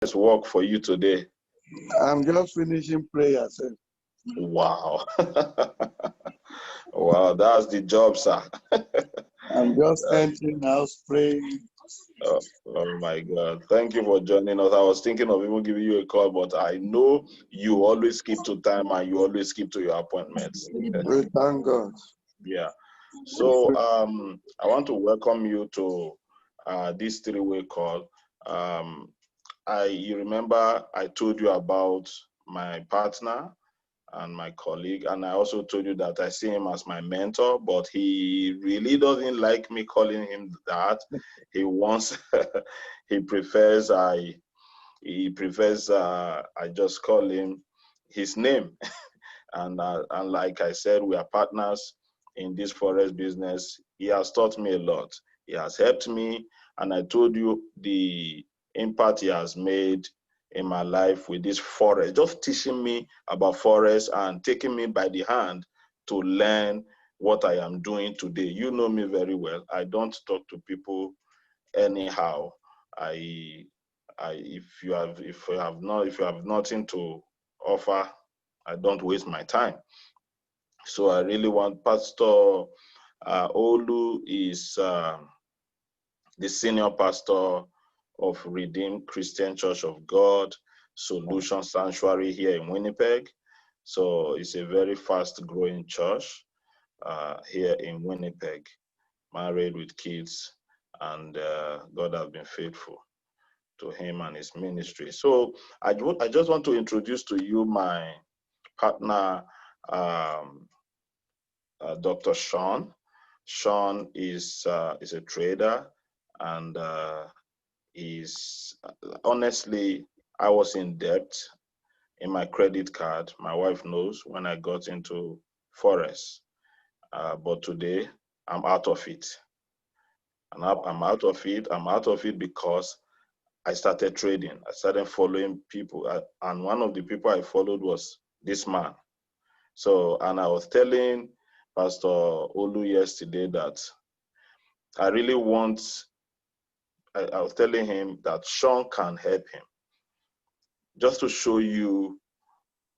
is work for you today? I'm just finishing prayer, sir. Wow. Wow, that's the job, sir. I'm just entering house praying. Oh my God. Thank you for joining us. I was thinking of even giving you a call, but I know you always keep to time and you always keep to your appointments. We thank God. Yeah. So I want to welcome you to this three-way call. You remember I told you about my partner and my colleague, and I also told you that I see him as my mentor, but he really doesn't like me calling him that. He wants, he prefers I just call him his name. And like I said, we are partners in this forex business. He has taught me a lot. He has helped me, and I told you the impact he has made in my life with this forex, just teaching me about forex and taking me by the hand to learn what I am doing today. You know me very well. I don't talk to people anyhow. If you have nothing to offer, I don't waste my time. So I really want Pastor Olu is the senior pastor of Redeemed Christian Church of God Solution Sanctuary here in Winnipeg. So it's a very fast growing church here in Winnipeg, married with kids, and God has been faithful to him and his ministry. So I just want to introduce to you my partner, Dr. Sean. Sean is a trader, and honestly, I was in debt in my credit card. My wife knows when I got into forex, but today I'm out of it. And I'm out of it. I'm out of it because I started trading. I started following people, and one of the people I followed was this man. So, and I was telling Pastor Olu yesterday that I really want, I was telling him that Sean can help him. Just to show you,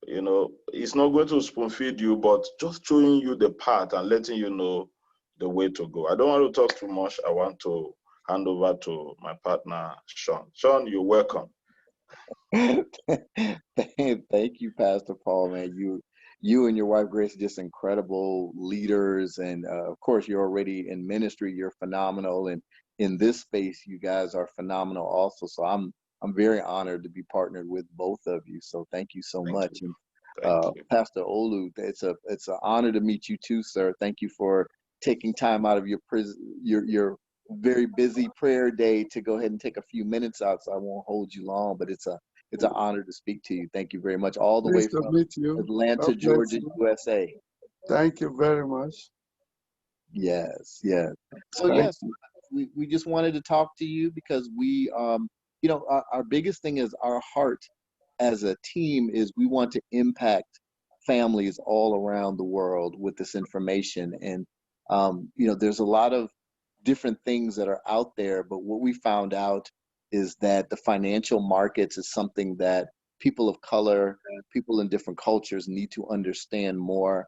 he's not going to spoon feed you, but just showing you the path and letting you know the way to go. I don't want to talk too much. I want to hand over to my partner, Sean. Sean, you're welcome. Thank you, Pastor Paul, man. You and your wife Grace are just incredible leaders, and of course, you're already in ministry. You're phenomenal, and in this space, you guys are phenomenal also. So I'm very honored to be partnered with both of you. So thank you so much. You. And Pastor Olu, it's an honor to meet you too, sir. Thank you for taking time out of your very busy prayer day to go ahead and take a few minutes out. So I won't hold you long, but it's an honor to speak to you. Thank you very much. All the way from Atlanta, Georgia, USA. Thank you very much. Yes, yes. So yes, we just wanted to talk to you because we, our biggest thing is our heart as a team is we want to impact families all around the world with this information. And, there's a lot of different things that are out there, but what we found out is that the financial markets is something that people of color, people in different cultures need to understand more,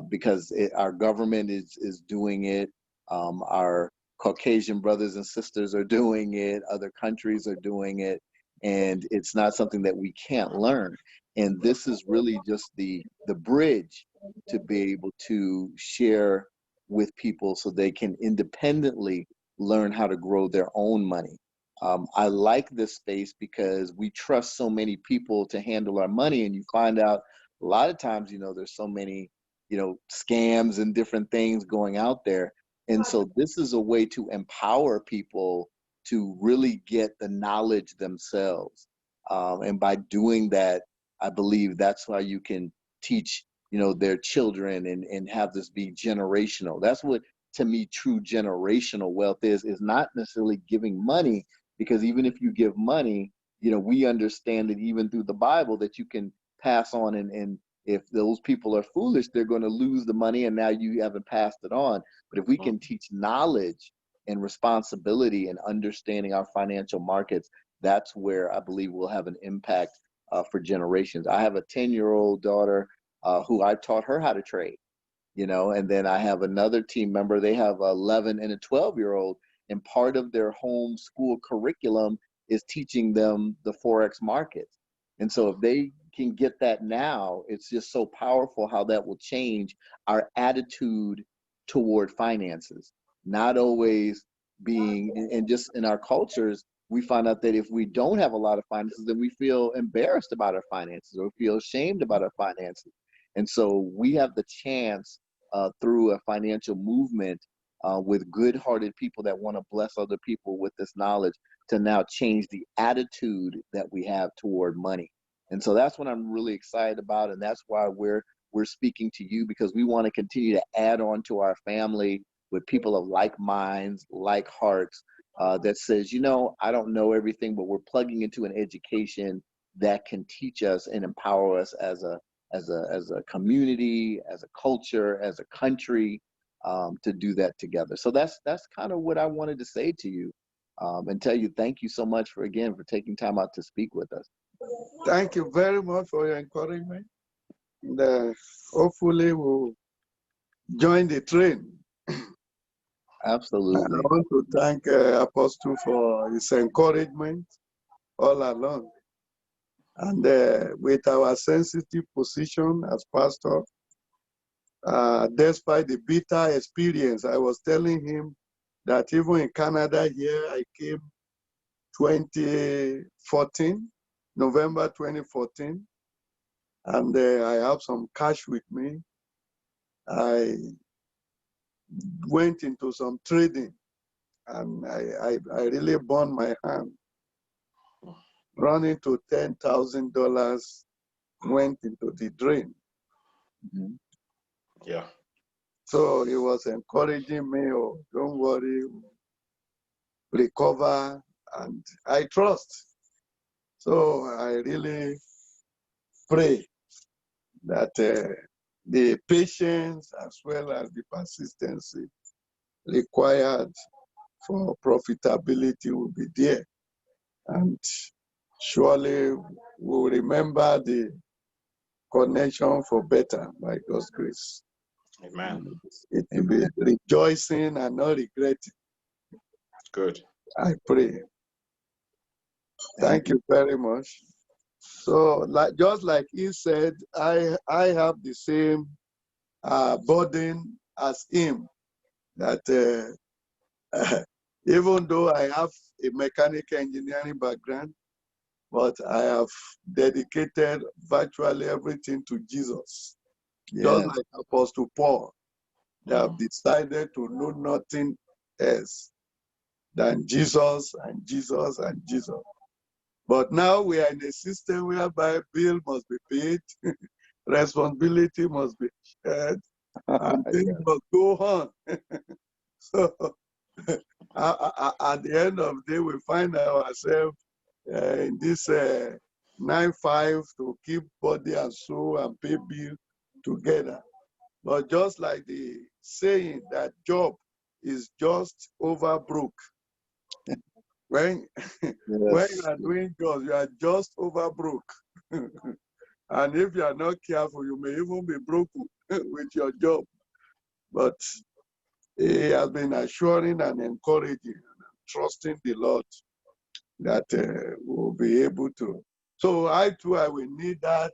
because our government is doing it. Our Caucasian brothers and sisters are doing it. Other countries are doing it. And it's not something that we can't learn. And this is really just the bridge to be able to share with people so they can independently learn how to grow their own money. I like this space because we trust so many people to handle our money, and you find out a lot of times, there's so many, scams and different things going out there. And so this is a way to empower people to really get the knowledge themselves. And by doing that, I believe that's why you can teach, their children and have this be generational. That's what, to me, true generational wealth is not necessarily giving money, because even if you give money, we understand that even through the Bible that you can pass on, and if those people are foolish, they're going to lose the money and now you haven't passed it on. But if we can teach knowledge and responsibility and understanding our financial markets, that's where I believe we'll have an impact for generations. I have a 10-year-old daughter who I taught her how to trade, and then I have another team member. They have 11 and a 12-year-old, and part of their home school curriculum is teaching them the Forex markets. And so if they can get that now, it's just so powerful how that will change our attitude toward finances. Not always being, and just in our cultures, we find out that if we don't have a lot of finances, then we feel embarrassed about our finances or feel ashamed about our finances. And so we have the chance through a financial movement with good-hearted people that want to bless other people with this knowledge to now change the attitude that we have toward money. And so that's what I'm really excited about, and that's why we're speaking to you, because we want to continue to add on to our family with people of like minds, like hearts, that says, I don't know everything, but we're plugging into an education that can teach us and empower us as a community, as a culture, as a country, to do that together. So that's kind of what I wanted to say to you, and tell you thank you so much for taking time out to speak with us. Thank you very much for your encouragement. And hopefully we'll join the train. Absolutely. I want to thank Apostle for his encouragement all along. And with our sensitive position as pastor, despite the bitter experience, I was telling him that even in Canada here, I came 2014, November 2014, and I have some cash with me. I went into some trading, and I really burned my hand. Running to $10,000 went into the drain. Mm-hmm. Yeah. So he was encouraging me, oh, don't worry, recover, and I trust. So I really pray that the patience as well as the persistency required for profitability will be there. And surely we'll remember the connection for better by God's grace. Amen. It will be rejoicing and not regretting. Good. I pray. Thank you very much. So, just like he said, I have the same burden as him. That even though I have a mechanical engineering background, but I have dedicated virtually everything to Jesus. Yes. Just like Apostle Paul, they have decided to know nothing else than Jesus and Jesus and Jesus. But now we are in a system whereby bill must be paid, responsibility must be shared, and things must go on. So at the end of the day, we find ourselves in this 9-5 to keep body and soul and pay bill together. But just like the saying that Job is just over broke. When when you are doing jobs, you are just over broke. And if you are not careful, you may even be broken with your job. But he has been assuring and encouraging and trusting the Lord that we'll be able to. So I too, I will need that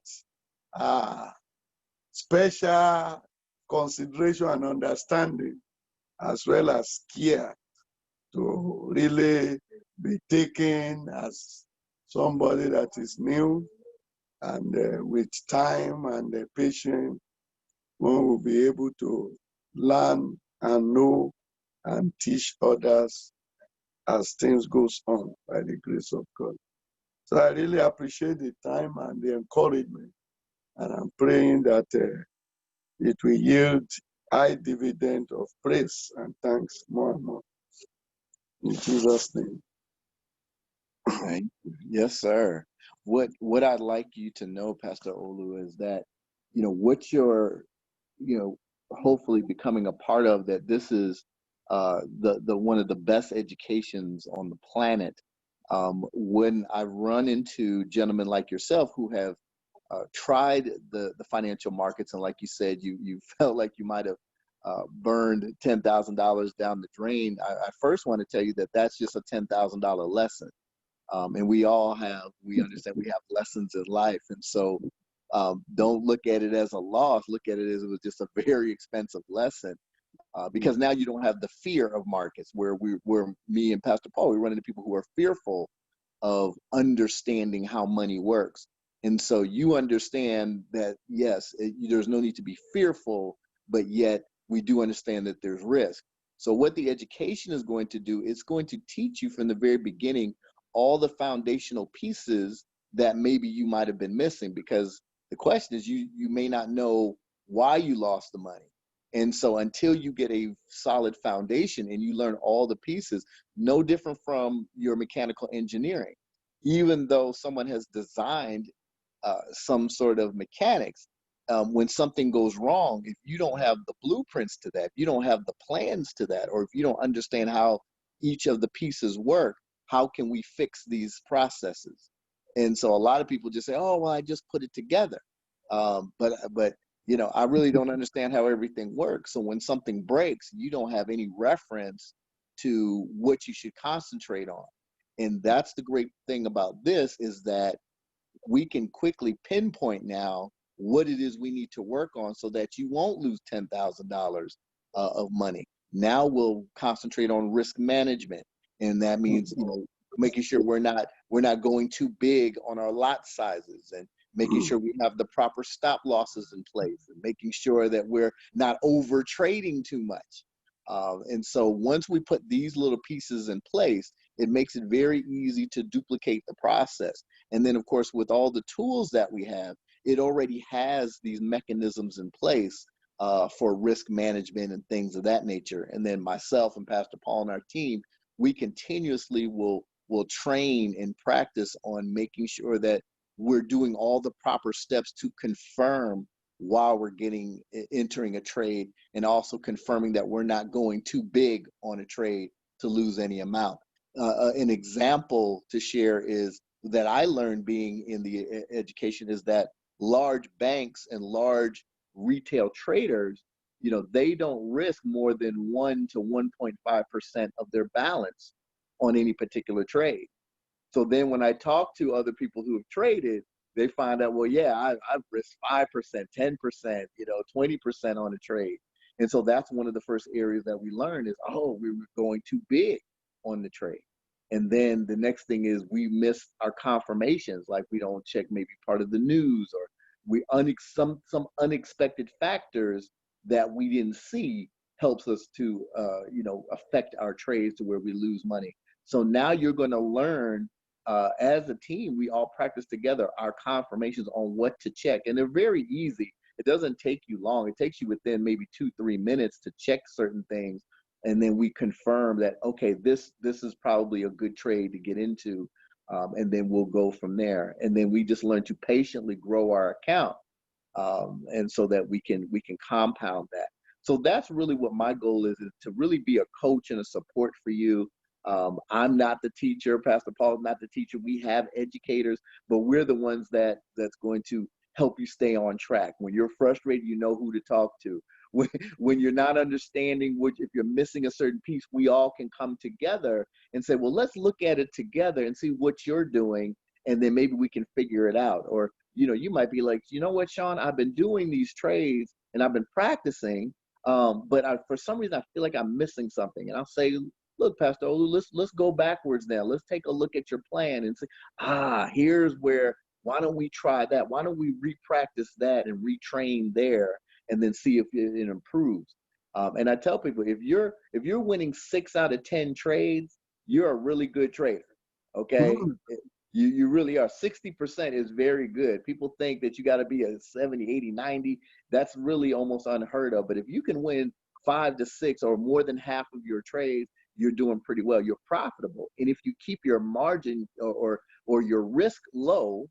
special consideration and understanding, as well as care, to really be taken as somebody that is new, and with time and patience, one will be able to learn and know and teach others as things goes on by the grace of God. So I really appreciate the time and the encouragement, and I'm praying that it will yield high dividend of praise and thanks more and more. In Jesus' name. Thank you. Yes, sir. What I'd like you to know, Pastor Olu, is that, what you're, hopefully becoming a part of, that this is the one of the best educations on the planet When I run into gentlemen like yourself who have tried the financial markets, and like you said, you felt like you might have burned $10,000 down the drain, I first want to tell you that that's just a $10,000 lesson. And we understand we have lessons in life. And so don't look at it as a loss, look at it as it was just a very expensive lesson. Because now you don't have the fear of markets where me and Pastor Paul, we run into people who are fearful of understanding how money works. And so you understand that, yes, there's no need to be fearful, but yet we do understand that there's risk. So what the education is going to do, it's going to teach you from the very beginning all the foundational pieces that maybe you might have been missing, because the question is you may not know why you lost the money. And so until you get a solid foundation and you learn all the pieces, no different from your mechanical engineering, even though someone has designed some sort of mechanics, when something goes wrong, if you don't have the blueprints to that, if you don't have the plans to that, or if you don't understand how each of the pieces work, how can we fix these processes? And so a lot of people just say, oh, well, I just put it together. But I really don't understand how everything works. So when something breaks, you don't have any reference to what you should concentrate on. And that's the great thing about this, is that we can quickly pinpoint now what it is we need to work on so that you won't lose $10,000 of money. Now we'll concentrate on risk management. And that means, making sure we're not going too big on our lot sizes, and making sure we have the proper stop losses in place, and making sure that we're not over trading too much. And so once we put these little pieces in place, it makes it very easy to duplicate the process. And then, of course, with all the tools that we have, it already has these mechanisms in place for risk management and things of that nature. And then myself and Pastor Paul and our team, we continuously will train and practice on making sure that we're doing all the proper steps to confirm while we're entering a trade, and also confirming that we're not going too big on a trade to lose any amount. An example to share is that I learned being in the education is that large banks and large retail traders, they don't risk more than 1 to 1.5% of their balance on any particular trade. So then when I talk to other people who have traded, they find out, well, yeah, I've risked 5%, 10%, 20% on a trade. And so that's one of the first areas that we learn is, oh, we were going too big on the trade. And then the next thing is we miss our confirmations, like we don't check maybe part of the news, or some unexpected factors that we didn't see helps us to affect our trades to where we lose money. So now you're going to learn, as a team, we all practice together our confirmations on what to check, and they're very easy. It doesn't take you long. It takes you within maybe 2-3 minutes to check certain things, and then we confirm that, okay, this is probably a good trade to get into, and then we'll go from there. And then we just learn to patiently grow our account, and so that we can compound that. So that's really what my goal is to really be a coach and a support for you. I'm not the teacher. Pastor Paul is not the teacher. We have educators, but we're the ones that's going to help you stay on track. When you're frustrated, you know who to talk to. When you're not understanding, if you're missing a certain piece, we all can come together and say, well, let's look at it together and see what you're doing, and then maybe we can figure it out. Or, you might be like, you know what, Sean, I've been doing these trades and I've been practicing, but for some reason, I feel like I'm missing something. And I'll say, look, Pastor Olu, let's go backwards now. Let's take a look at your plan and say, here's where, why don't we try that? Why don't we re-practice that and retrain there, and then see if it improves? And I tell people, if you're winning 6 out of 10 trades, you're a really good trader. Okay. You really are. 60% is very good. People think that you got to be a 70, 80, 90. That's really almost unheard of. But if you can win 5 to 6 or more than half of your trades, you're doing pretty well. You're profitable. And if you keep your margin or your risk low,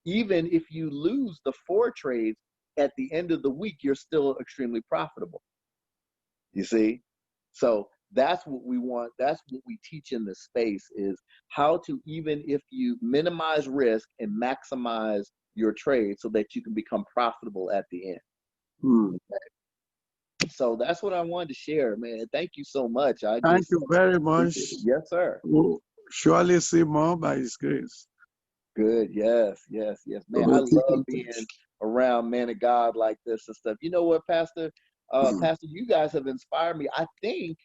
even if you lose the 4 trades at the end of the week, you're still extremely profitable. You see? So that's what we want. That's what we teach in the space, is how to, even if you minimize risk and maximize your trade so that you can become profitable at the end. Hmm. So that's what I wanted to share, man. Thank you so much. I Thank just you very much. appreciate it. Yes, sir. We'll surely see more by His grace. Good. Yes, yes, yes. Man, I We'll keep love in being touch. around men of God like this and stuff. You know what, Pastor? Pastor, you guys have inspired me. I think,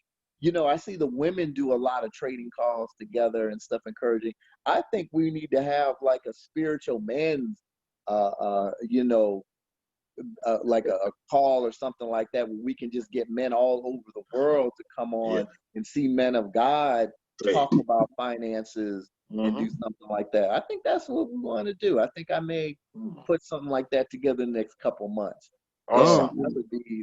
I see the women do a lot of trading calls together and stuff, encouraging. I think we need to have like a spiritual men's, uh, uh, you know, like a call or something like that, where we can just get men all over the world to come Yeah, on and see men of God trade. talk about finances and do something like that. I think that's what we want to do. I think I may put something like that together in the next couple months. And Oh, Awesome.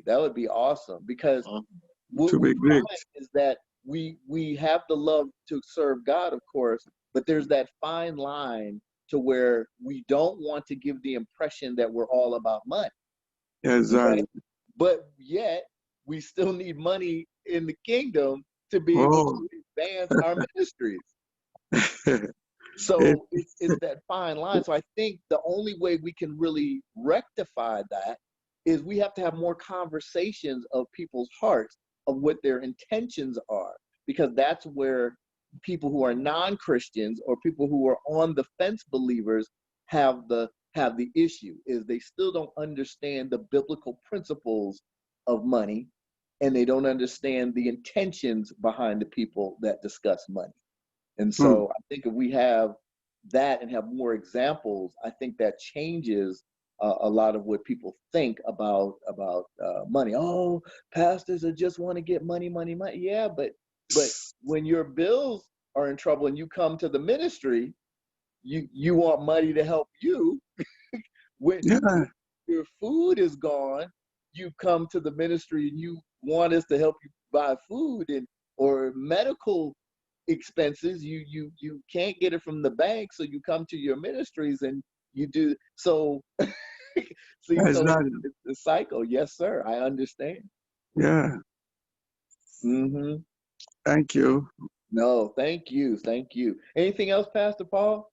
that would be awesome, because Mhm. what to we be great. find is that we have the love to serve God, of course, but there's that fine line to where we don't want to give the impression that we're all about money. Okay. Exactly. But yet we still need money in the kingdom to be able Oh, to advance our ministries. it, So it's that fine line. So I think the only way we can really rectify that is we have to have more conversations of people's hearts, of what their intentions are, because that's where people who are non-Christians or people who are on the fence believers have the issue, is they still don't understand the biblical principles of money, and they don't understand the intentions behind the people that discuss money. And hmm, so I think if we have that and have more examples, I think that changes a lot of what people think about money. Oh, pastors that just want to get money, money, money. Yeah, but when your bills are in trouble and you come to the ministry, you want money to help you. When yeah, your food is gone, you come to the ministry and you want us to help you buy food, and or medical expenses. You can't get it from the bank, so you come to your ministries and you do so. See, so exactly. it's the cycle. Yes, sir. I understand. Yeah. Hmm. Thank you. No, thank you, thank you. Anything else, Pastor Paul?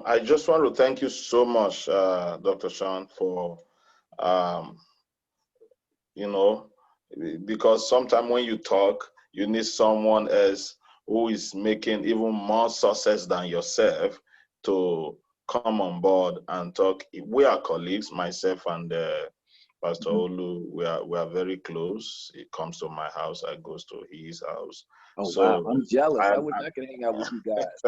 I just want to thank you so much, Dr. Sean, for um, you know, because sometimes when you talk, you need someone else who is making even more success than yourself to come on board and talk. We are colleagues, myself and Pastor Mhm. Olu. We are very close. He comes to my house, I goes to his house. Oh wow, So I'm jealous. I I'm, wish I could hang out with you guys.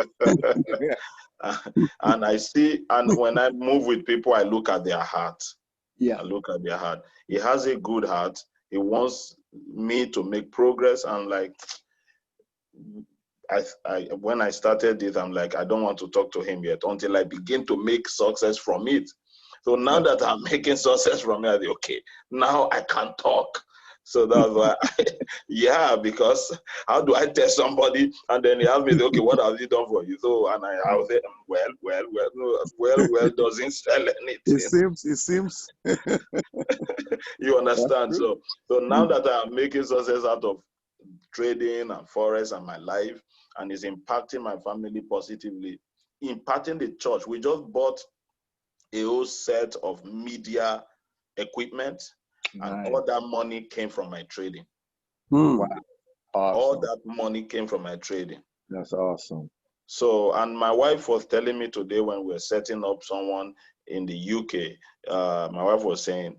and I see, and when I move with people, I look at their heart. Yeah. I look at their heart. He has a good heart. He wants me to make progress. And like, when I started it, I'm like, I don't want to talk to him yet until I begin to make success from it. So now that I'm making success from it, I say, okay, now I can talk. So that's why, yeah, because how do I tell somebody and then he asks me, okay, what has he done for you? So, and I'll say, well, doesn't sell It anything. seems, it seems. You That's understand? true. So now that I'm making success out of trading and forex and my life, and it's impacting my family positively, impacting the church. We just bought a whole set of media equipment, and Nice. all that money came from my trading. Hmm. Wow. All Awesome. that money came from my trading. That's awesome. So, and my wife was telling me today when we were setting up someone in the UK, my wife was saying,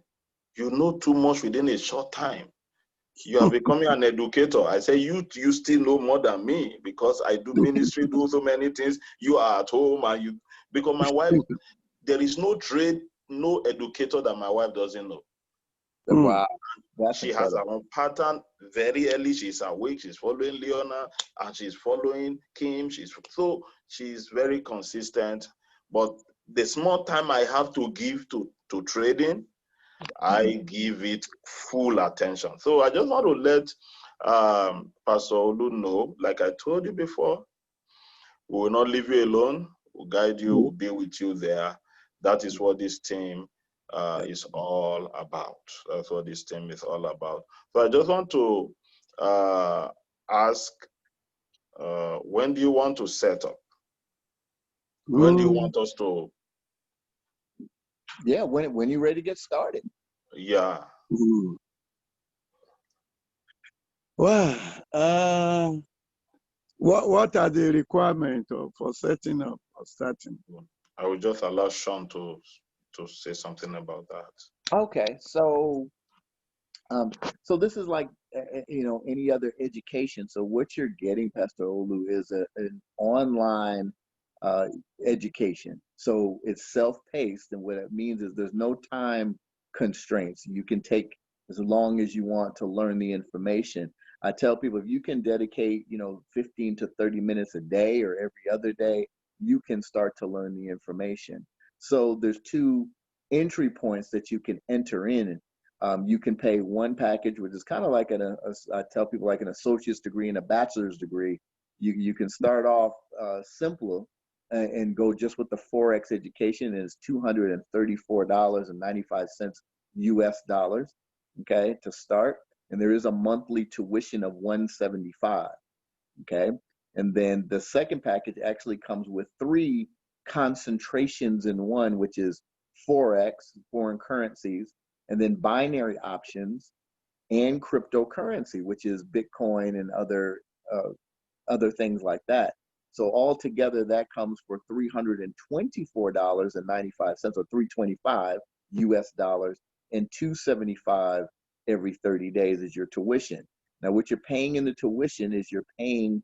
you know too much within a short time. You are becoming an educator. I say, you still know more than me because I do ministry, do so many things. You are at home and you, because my wife, there is no trade, no educator that my wife doesn't know. Hmm. Wow. That's She has her incredible. own pattern very early. She's awake. She's following Leona and she's following Kim. She's very consistent. But the small time I have to give to trading, I give it full attention. So I just want to let Pastor Olu know, like I told you before, we will not leave you alone. We'll guide you, we'll be with you there. That is what this team is all about. That's what this team is all about. So I just want to ask, when do you want to set up? When do you want us to? Yeah, when you're ready to get started. Yeah. Well, what are the requirements for setting up or starting? I will just allow Sean to say something about that. Okay, so this is like any other education. So what you're getting, Pastor Olu, is an online education. So it's self-paced, and what it means is there's no time constraints. You can take as long as you want to learn the information. I tell people, if you can dedicate 15 to 30 minutes a day or every other day, you can start to learn the information. So there's two entry points that you can enter in. You can pay one package, which is kind of like I tell people, like an associate's degree and a bachelor's degree. You can start off simpler and go just with the Forex education. Is $234.95 US dollars, okay, to start. And there is a monthly tuition of $175, okay. And then the second package actually comes with 3 concentrations in one, which is Forex, foreign currencies, and then binary options and cryptocurrency, which is Bitcoin and other things like that. So altogether, that comes for $324.95 or $325 US dollars, and $275 every 30 days is your tuition. Now, what you're paying in the tuition is you're paying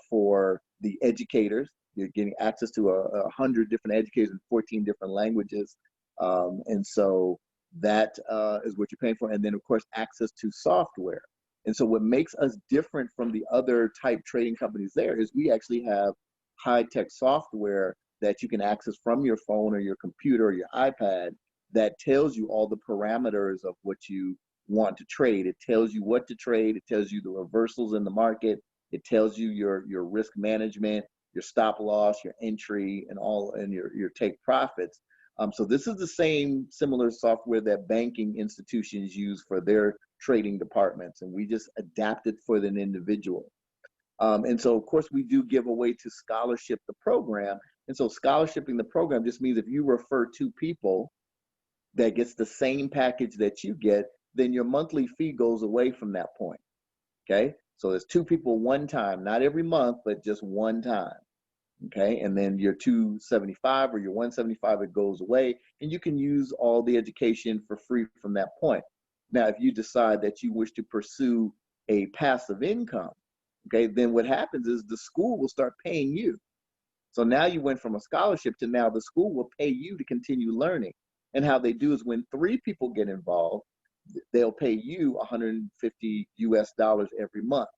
for the educators. You're getting access to 100 different educators in 14 different languages. And so that is what you're paying for. And then, of course, access to software. And so what makes us different from the other type trading companies there is we actually have high-tech software that you can access from your phone or your computer or your iPad that tells you all the parameters of what you want to trade. It tells you what to trade. It tells you the reversals in the market. It tells you your risk management, your stop loss, your entry, and your take profits. So this is the same similar software that banking institutions use for their trading departments, and we just adapt it for an individual. And so, of course, we do give away to scholarship the program. And so scholarshiping the program just means if you refer 2 people that gets the same package that you get, then your monthly fee goes away from that point, okay? So there's 2 people one time, not every month, but just one time. Okay, and then your 275 or your 175, it goes away, and you can use all the education for free from that point. Now, if you decide that you wish to pursue a passive income, okay, then what happens is the school will start paying you. So now you went from a scholarship to now the school will pay you to continue learning. And how they do is when 3 people get involved, they'll pay you 150 US dollars every month.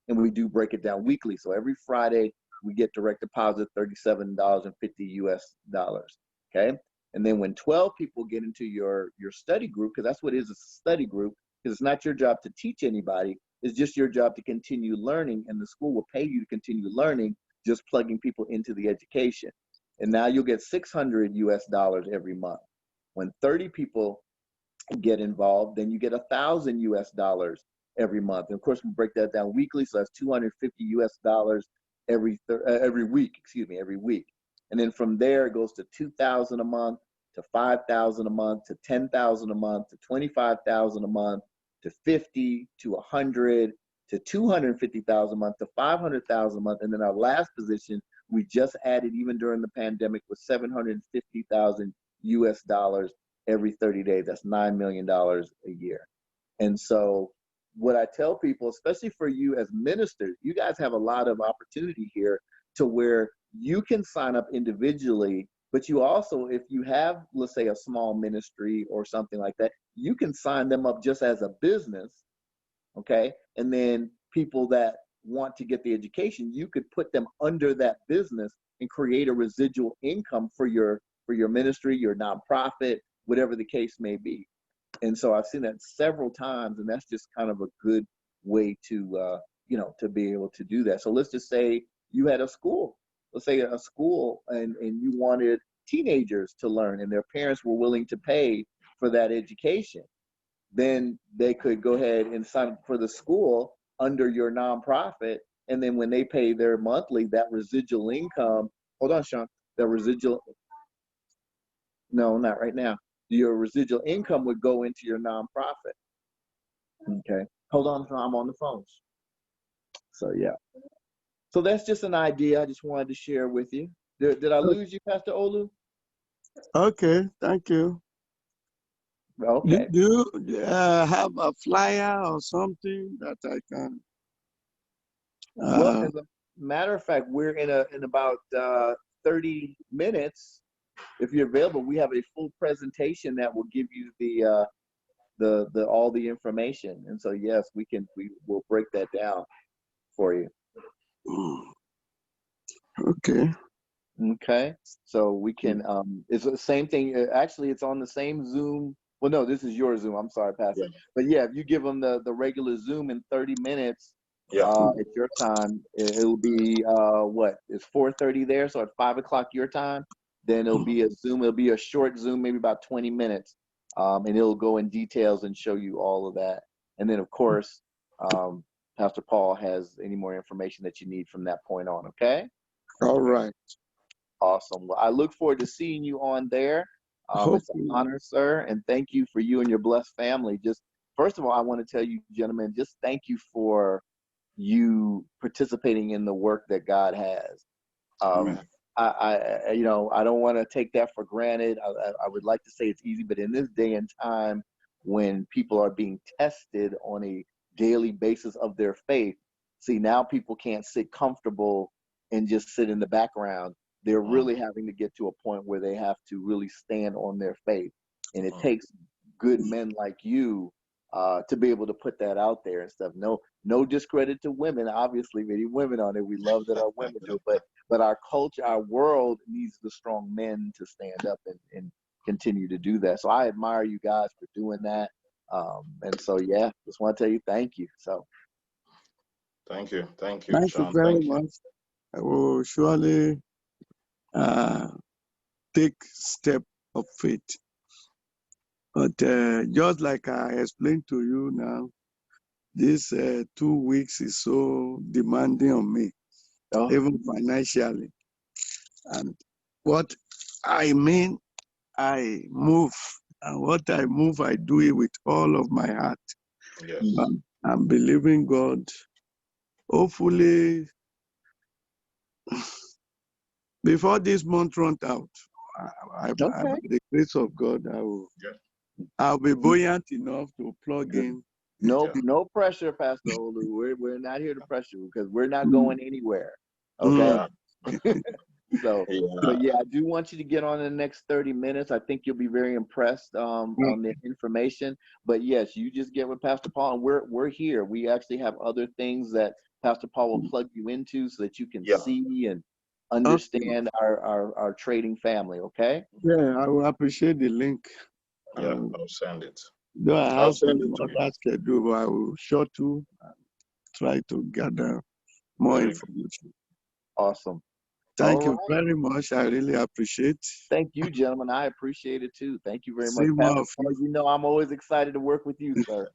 And we do break it down weekly. So every Friday, we get direct deposit $37.50 US dollars. Okay. And then when 12 people get into your study group, because that's what it is, a study group, because it's not your job to teach anybody, it's just your job to continue learning, and the school will pay you to continue learning, just plugging people into the education. And now you'll get 600 US dollars every month. When 30 people get involved, then you get 1,000 US dollars every month. And of course, we break that down weekly, so that's 250 US dollars every week. Every week. And then from there, it goes to 2,000 a month, to 5,000 a month, to 10,000 a month, to 25,000 a month, to 50, to 100, to 250,000 a month, to 500,000 a month. And then our last position, we just added even during the pandemic, was 750,000 US dollars every 30 days. That's $9 million a year. And so what I tell people, especially for you as ministers, you guys have a lot of opportunity here to where you can sign up individually, but you also, if you have, let's say, a small ministry or something like that, you can sign them up just as a business, okay? And then people that want to get the education, you could put them under that business and create a residual income for your ministry, your nonprofit, whatever the case may be. And so I've seen that several times, and that's just kind of a good way to to be able to do that. So let's just say you had a school, let's say a school, and you wanted teenagers to learn and their parents were willing to pay for that education, then they could go ahead and sign up for the school under your nonprofit. And then when they pay their monthly, that residual income, hold on, Sean, the residual, no, not right now. Your residual income would go into your nonprofit. Okay. Hold on, I'm on the phone. So yeah. So that's just an idea I just wanted to share with you. Did I lose you, Pastor Olu? Okay, thank you. Okay. Do you have a flyer or something that I can? Well, as a matter of fact, we're in about 30 minutes. If you're available, we have a full presentation that will give you the all the information. And so yes, we will break that down for you. Okay. Okay. So we can it's the same thing. Actually, it's on the same Zoom. Well, no, this is your Zoom. I'm sorry, Pastor. Yeah. But yeah, if you give them the regular Zoom in 30 minutes, Yeah. at your time, it'll be what? It's 4:30 there, so at 5 o'clock your time, then it'll be a Zoom. It'll be a short Zoom, maybe about 20 minutes, and it'll go in details and show you all of that. And then, of course, Pastor Paul has any more information that you need from that point on. Okay. All right. Awesome. Well, I look forward to seeing you on there. It's an Hopefully. honor, sir, and thank you for you and your blessed family. Just first of all, I want to tell you, gentlemen, just thank you for you participating in the work that God has. Amen. I you know, I don't want to take that for granted. I would like to say it's easy, but in this day and time when people are being tested on a daily basis of their faith, see, now people can't sit comfortable and just sit in the background. They're really having to get to a point where they have to really stand on their faith. And it takes good men like you to be able to put that out there and stuff. No discredit to women. Obviously, many women on it. We love that our women do it, but our culture, our world needs the strong men to stand up and continue to do that. So I admire you guys for doing that. And so, yeah, just want to tell you thank you. So Thank you. Thank you, Thank you Sean. very Thank you. much. I will surely take step of faith. But just like I explained to you now, this 2 weeks is so demanding on me, even financially. And what I mean, I move. And what I move, I do it with all of my heart. Yes. I'm believing God. Hopefully, before this month runs out, by the grace of God, I'll be buoyant enough to plug in. no pressure, Pastor Olu. We're not here to pressure you because we're not going anywhere. Okay. So, but yeah, I do want you to get on in the next 30 minutes. I think you'll be very impressed on the information. But yes, you just get with Pastor Paul, and we're here. We actually have other things that Pastor Paul will plug you into so that you can see and understand our trading family. Okay. Yeah, I will appreciate the link. Yeah, I'll send it. Though I I'll have some send it to you. other schedule, but I will shorten and try to gather more Very information. Awesome. Thank you very much. I really appreciate. Thank you, gentlemen. I appreciate it too. Thank you very much, See more Pastor of Paul. You know I'm always excited to work with you, sir.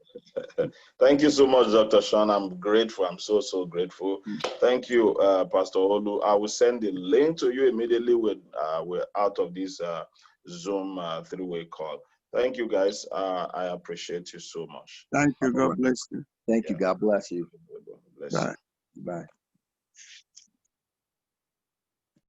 Thank you so much, Dr. Sean. I'm grateful. I'm so grateful. Thank you, Pastor Olu. I will send the link to you immediately when we're out of this Zoom three-way call. Thank you, guys. I appreciate you so much. Thank you. God bless you. Thank you. God bless you. Bless Bye. you. Bye.